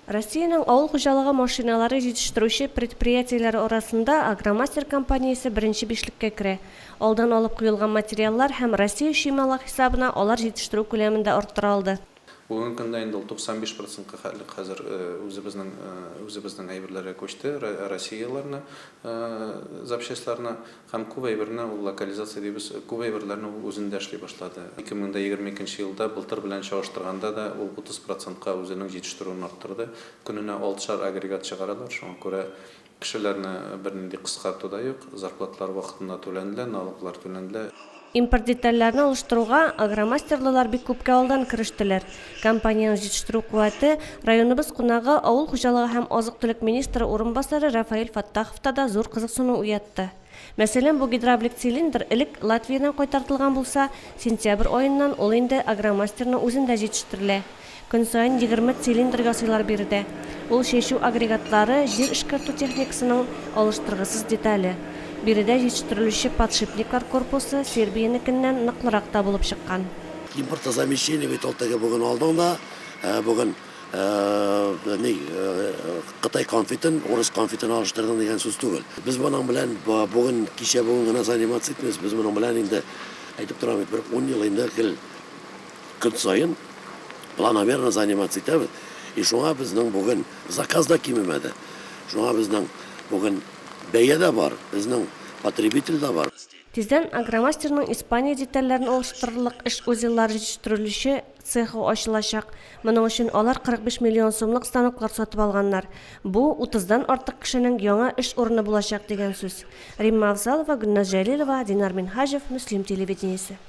Россиянын ауыл хуҗалыгы машиналары жетиштирүүчү предприятиялары арасында Агромастер компаниясы биринчи бешликке кире. Алдан алып куюлган материаллар һәм Россия шыймалык хисабына алар жетиштирүү күләмендә арттырылды. Бүгінгі күнде енді 95%-қа қазір өзіміздің әйберлерге көшті, Россияларына, запчастларына, һәм көп әйберіне локализация дейбіз, көп әйберлеріне өзінде эшлей башлады. 2022 елда былтыр белән чагыштырганда да ул 30%-ка үзенең җитештерүен арттырды. Көненә 6 агрегат чыгаралар, шуңа күрә кешеләрне бернинди кыскарту да юк, зарплатлар вакытында түләнелә, налоглар түләнелә. Импорт детальләрне алыштыруга агромастерлар бик күпкә алдан керештеләр. Компаниянең җитештерү куәте районыбыз кунагы авыл хуҗалыгы һәм азык-төлек министры урынбасары Рафаэль Фаттаховта да зур кызыксыну уятты. Мәсәлән, бу гидравлик цилиндр элек Латвиядән кайтартылган булса, сентябрь аеннан ул инде агромастерның үзендә җитештерелә. Көн сайын 20 цилиндр ясыйлар биредә. Ул чәчү агрегатлары җир эшкәртү техникасының алыштыргысыз детале. Биредә җитештерелүче подшипниклар корпусы Сербиянекеннән ныклырак та булып чыккан. Импортозамещение бит алтыга бүген алдыңда, бүген Кытай конфетин, урыс конфетин алыштырдың дигән сүз түгел. Без моның белән бүген кичә бүген генә заниматься итмибез. Без моның белән инде әйтеп торам, бер 10 ел инде көн сайын планомерно заниматься итәбез. И шуңа безнең бүген заказ да кимемәде. Шуңа безнең бүген бәя да бар, безнең потребитель да бар. Тиздән агромастерның Испания детальләрен алыштырырлык эш үзелләре җитештерүче цехы ачылачак. Моның өчен алар 45 миллион сумлык станоклар сатып алганнар. Бу 30дан артык кешенең яңа эш урыны булачак дигән сүз. Римма Авзалова, Гүлназ Җәлилова, Динар Минхажев, Муслим телевидениесе.